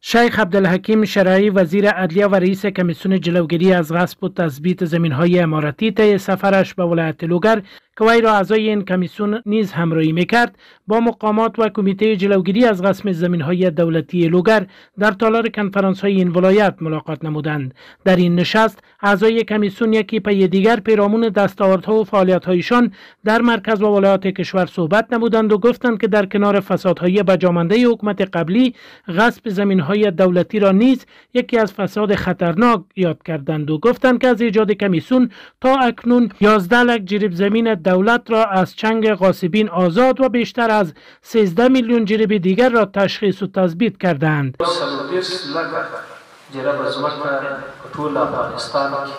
شیخ عبدالحکیم شرعی وزیر عدلیه و رئیس کمیسیون جلوگیری از غصب و تثبیت زمین‌های عمارتی طی سفرش به ولایت لوگر که وی را اعضای این کمیسیون نیز همراهی می‌کرد، با مقامات و کمیته جلوگیری از غصب زمین‌های دولتی لوگر در تالار کنفرانس‌های این ولایت ملاقات نمودند. در این نشست اعضای کمیسیون یکی پی دیگر پیرامون دستاوردها و فعالیت‌هایشان در مرکز و ولایات کشور صحبت نمودند و گفتند که در کنار فسادهای بجامانده حکومت قبلی، غصب زمین‌های دولتی را نیز یکی از فساد خطرناک یاد کردند و گفتند که از ایجاد کمیسیون تا اکنون 11 لک جریب زمین دولت را از چنگ غاصبین آزاد و بیشتر از 13 میلیون جریب دیگر را تشخیص و تثبیت کردند. ټول افغانستان کې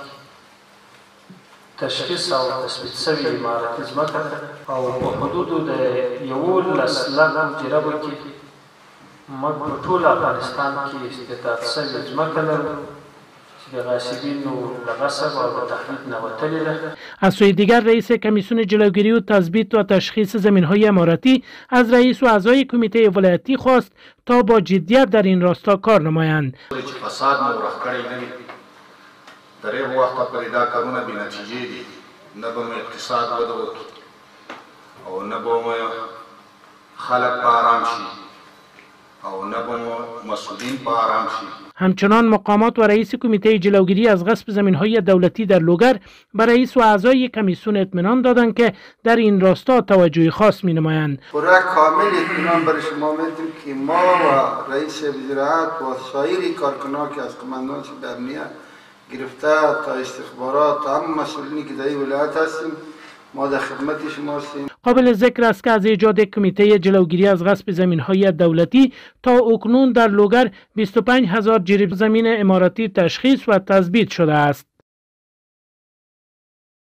تشخیص او تثبیت شوی عمارتي ځمکه او په حدودو د 11 لکو جرابو کې موږ په ټول افغانستان کې استعداد شوی ځمکه لرو چې د غاصبینو له غصب او د تهدید نه وتلې ده. از سوی دیگر رئیس کمیسیون جلوگیری و تثبیت و تشخیص زمین‌های عمارتی از رئیس و اعضای کمیته ولایتی خواست تا با جدیت در این راستا کار نمایند. فساد مورخ کړی نه وي، تر هغه وخته پورې دا کارونه بې نتیجې دي، نه به مو اقتصاد وده وکړي او نه به مو خلک په ارام شي او نه به مو مسئولین په ارام شي. همچنان مقامات و رئیس کمیته جلوگیری از غصب زمین‌های دولتی در لوگر به رئیس و اعضای کمیسیون اطمینان دادند که در این راستا توجه خاص می‌نمایند. پورا کامل اطمینان بر شما میدیم که ما و رئیس وزارت و سایر کارکنان که از قماندان شده امنیت گرفته تا استخبارات تا هم مسئولینی که در این ولایت هستیم، ما در خدمت شما هستیم. قابل ذکر است که از ایجاد کمیته جلوگیری از غصب زمین‌های دولتی تا اکنون در لوگر 25,000 جریب زمین عمارتی تشخیص و تثبیت شده است.